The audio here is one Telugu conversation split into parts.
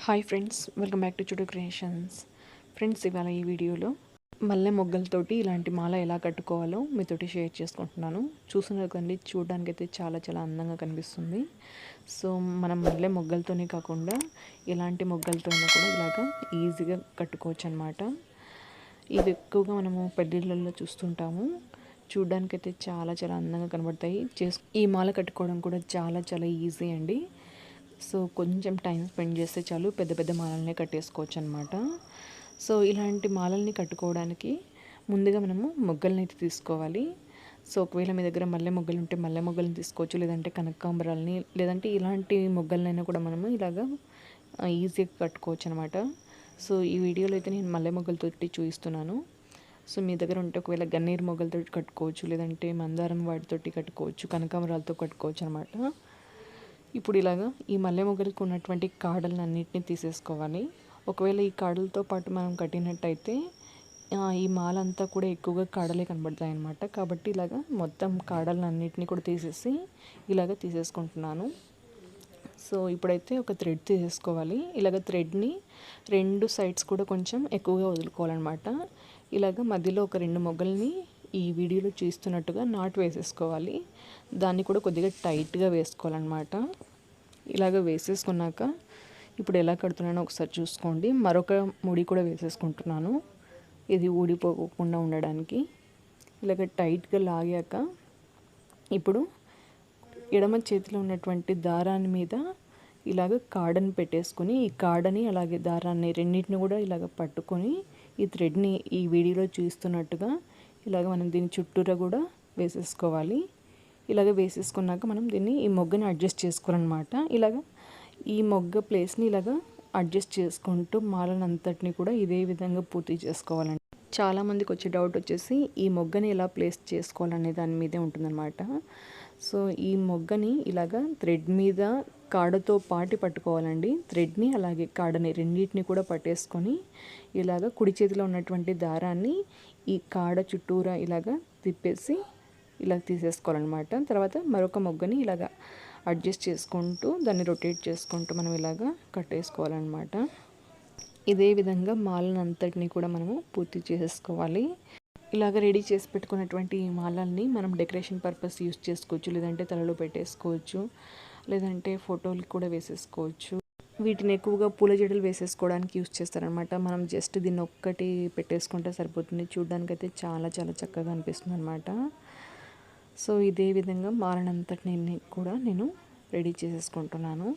Hi friends, welcome back to CHOTU creations. Friends, ఇవాళ ఈ వీడియోలో మల్లె మొగ్గలతోటి ఇలాంటి మాల ఎలా కట్టుకోవాలో మీతోటి షేర్ చేసుకుంటున్నాను. చూస్తున్నారు కదండి, చూడడానికి అయితే చాలా చాలా అందంగా కనిపిస్తుంది. సో మనం మల్లె మొగ్గలతోనే కాకుండా ఇలాంటి మొగ్గలతోనే కూడా ఇలాగా ఈజీగా కట్టుకోవచ్చు అనమాట. ఇవి ఎక్కువగా మనము పెళ్ళిళ్ళల్లో చూస్తుంటాము. చూడడానికి అయితే చాలా చాలా అందంగా కనబడతాయి. ఈ మాల కట్టుకోవడం కూడా చాలా చాలా ఈజీ అండి. సో కొంచెం టైం స్పెండ్ చేస్తే చాలు పెద్ద పెద్ద మాలల్ని కట్టేసుకోవచ్చు అనమాట. సో ఇలాంటి మాలల్ని కట్టుకోవడానికి ముందుగా మనము మొగ్గల్ని అయితే తీసుకోవాలి. సో ఒకవేళ మీ దగ్గర మల్లె మొగ్గలు ఉంటే మల్లె మొగ్గల్ని తీసుకోవచ్చు, లేదంటే కనకాంబరాలని, లేదంటే ఇలాంటి మొగ్గలనైనా కూడా మనము ఇలాగా ఈజీగా కట్టుకోవచ్చు అనమాట. సో ఈ వీడియోలో అయితే నేను మల్లె మొగ్గలతోటి చూపిస్తున్నాను. సో మీ దగ్గర ఉంటే ఒకవేళ గన్నేరు మొగ్గలతో కట్టుకోవచ్చు, లేదంటే మందారం వాటితోటి కట్టుకోవచ్చు, కనకాంబరాలతో కట్టుకోవచ్చు అనమాట. ఇప్పుడు ఇలాగా ఈ మల్లె మొగ్గలకు ఉన్నటువంటి కాడలన్నింటినీ తీసేసుకోవాలి. ఒకవేళ ఈ కాడలతో పాటు మనం కట్టినట్టయితే ఈ మాల అంతా కూడా ఎక్కువగా కాడలే కనబడతాయి అన్నమాట. కాబట్టి ఇలాగా మొత్తం కాడలన్నింటినీ కూడా తీసేసి ఇలాగ తీసేసుకుంటున్నాను. సో ఇప్పుడైతే ఒక థ్రెడ్ తీసేసుకోవాలి. ఇలాగ థ్రెడ్ని రెండు సైడ్స్ కూడా కొంచెం ఎక్కువగా వదులుకోవాలన్నమాట. ఇలాగ మధ్యలో ఒక రెండు మొగ్గల్ని ఈ వీడియోలో చూస్తున్నట్టుగా నాటు వేసేసుకోవాలి. దాన్ని కూడా కొద్దిగా టైట్గా వేసుకోవాలన్నమాట. ఇలాగ వేసేసుకున్నాక ఇప్పుడు ఎలా కడుతున్నానో ఒకసారి చూసుకోండి. మరొక ముడి కూడా వేసేసుకుంటున్నాను, ఇది ఊడిపోకుండా ఉండడానికి. ఇలాగ టైట్గా లాగాక ఇప్పుడు ఎడమ చేతిలో ఉన్నటువంటి దారాన్ని మీద ఇలాగ కాడని పెట్టేసుకొని, ఈ కాడని అలాగే దారాన్ని రెండింటిని కూడా ఇలాగ పట్టుకొని ఈ థ్రెడ్ని ఈ వీడియోలో చూస్తున్నట్టుగా ఇలాగ మనం దీని చుట్టూరా కూడా వేసేసుకోవాలి. ఇలాగ వేసేసుకున్నాక మనం దీన్ని ఈ మొగ్గని అడ్జస్ట్ చేసుకోవాలన్నమాట. ఇలాగ ఈ మొగ్గ ప్లేస్ని ఇలాగ అడ్జస్ట్ చేసుకుంటూ మాలనంతటిని కూడా ఇదే విధంగా పూర్తి చేసుకోవాలండి. చాలామందికి వచ్చే డౌట్ వచ్చేసి ఈ మొగ్గని ఎలా ప్లేస్ చేసుకోవాలనే దాని మీదే ఉంటుందన్నమాట. సో ఈ మొగ్గని ఇలాగ థ్రెడ్ మీద కాడతో పాటి పట్టుకోవాలండి. థ్రెడ్ని అలాగే కాడని రెండింటిని కూడా పట్టేసుకొని ఇలాగ కుడి చేతిలో ఉన్నటువంటి దారాన్ని ఈ కాడ చుట్టూరా ఇలాగ తిప్పేసి ఇలా తీసేసుకోవాలన్నమాట. తర్వాత మరొక మొగ్గని ఇలాగ అడ్జస్ట్ చేసుకుంటూ దాన్ని రొటేట్ చేసుకుంటూ మనం ఇలాగ కట్టేసుకోవాలన్నమాట. ఇదే విధంగా మాలనంతటిని కూడా మనము పూర్తి చేసేసుకోవాలి. ఇలాగ రెడీ చేసి పెట్టుకున్నటువంటి ఈ మాలల్ని మనం డెకరేషన్ పర్పస్ యూస్ చేసుకోవచ్చు, లేదంటే తలలో పెట్టేసుకోవచ్చు, లేదంటే ఫోటోలు కూడా వేసేసుకోవచ్చు. వీటిని ఎక్కువగా పూల జడలు వేసేసుకోవడానికి యూస్ చేస్తారనమాట. మనం జస్ట్ దీన్ని ఒక్కటి పెట్టేసుకుంటే సరిపోతుంది. చూడడానికి అయితే చాలా చాలా చక్కగా అనిపిస్తుంది అనమాట. సో ఇదే విధంగా మాలనంతటిని కూడా నేను రెడీ చేసేసుకుంటున్నాను.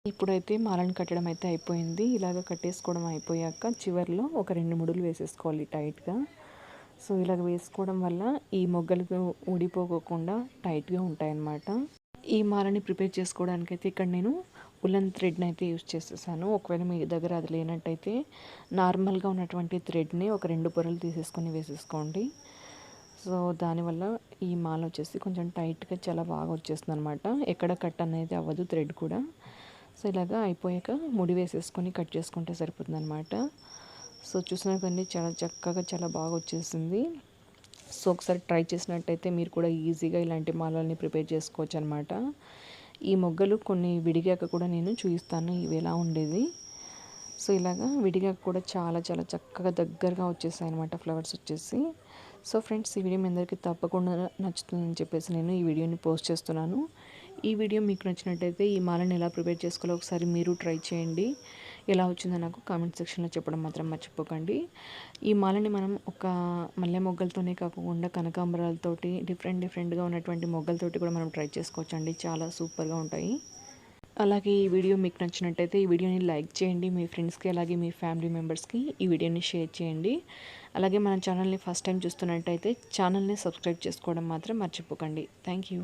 ఇప్పుడైతే మాలను కట్టడం అయితే అయిపోయింది. ఇలాగ కట్టేసుకోవడం అయిపోయాక చివరిలో ఒక 2 ముడులు వేసేసుకోవాలి టైట్గా. సో ఇలాగ వేసుకోవడం వల్ల ఈ మొగ్గలు ఊడిపోకుండా టైట్గా ఉంటాయన్నమాట. ఈ మాలని ప్రిపేర్ చేసుకోవడానికైతే ఇక్కడ నేను ఉలన్ థ్రెడ్ని అయితే యూజ్ చేసేసాను. ఒకవేళ మీ దగ్గర అది లేనట్టయితే నార్మల్గా ఉన్నటువంటి థ్రెడ్ని ఒక 2 పొరలు తీసేసుకొని వేసేసుకోండి. సో దానివల్ల ఈ మాల వచ్చేసి కొంచెం టైట్గా చాలా బాగా వచ్చేస్తుంది అనమాట. ఎక్కడ కట్ అనేది అవ్వదు థ్రెడ్ కూడా. సో ఇలాగా అయిపోయాక ముడి వేసేసుకొని కట్ చేసుకుంటే సరిపోతుంది అనమాట. సో చూసినా కానీ చాలా చక్కగా చాలా బాగా వచ్చేసింది. సో ఒకసారి ట్రై చేసినట్టయితే మీరు కూడా ఈజీగా ఇలాంటి మాలల్ని ప్రిపేర్ చేసుకోవచ్చు అనమాట. ఈ మొగ్గలు కొన్ని విడిగాక కూడా నేను చూపిస్తాను ఇవి ఎలా ఉండేది. సో ఇలాగా విడిగాక కూడా చాలా చాలా చక్కగా దగ్గరగా వచ్చేసాయి అనమాట ఫ్లవర్స్ వచ్చేసి. సో ఫ్రెండ్స్, ఈ వీడియో మీ అందరికీ తప్పకుండా నచ్చుతుందని చెప్పేసి నేను ఈ వీడియోని పోస్ట్ చేస్తున్నాను. ఈ వీడియో మీకు నచ్చినట్టయితే ఈ మాలను ఎలా ప్రిపేర్ చేసుకోవాలో ఒకసారి మీరు ట్రై చేయండి. ఎలా వచ్చిందో నాకు కామెంట్ సెక్షన్లో చెప్పడం మాత్రం మర్చిపోకండి. ఈ మాలని మనం ఒక మల్లె మొగ్గలతోనే కాకుండా కనకాంబరాలతోటి డిఫరెంట్గా ఉన్నటువంటి మొగ్గలతోటి కూడా మనం ట్రై చేసుకోవచ్చండి. చాలా సూపర్గా ఉంటాయి. అలాగే ఈ వీడియో మీకు నచ్చినట్టయితే ఈ వీడియోని లైక్ చేయండి. మీ ఫ్రెండ్స్కి అలాగే మీ ఫ్యామిలీ మెంబర్స్కి ఈ వీడియోని షేర్ చేయండి. అలాగే మన ఛానల్ని ఫస్ట్ టైం చూస్తున్నట్టయితే ఛానల్ని సబ్స్క్రైబ్ చేసుకోవడం మాత్రం మర్చిపోకండి. Thank you.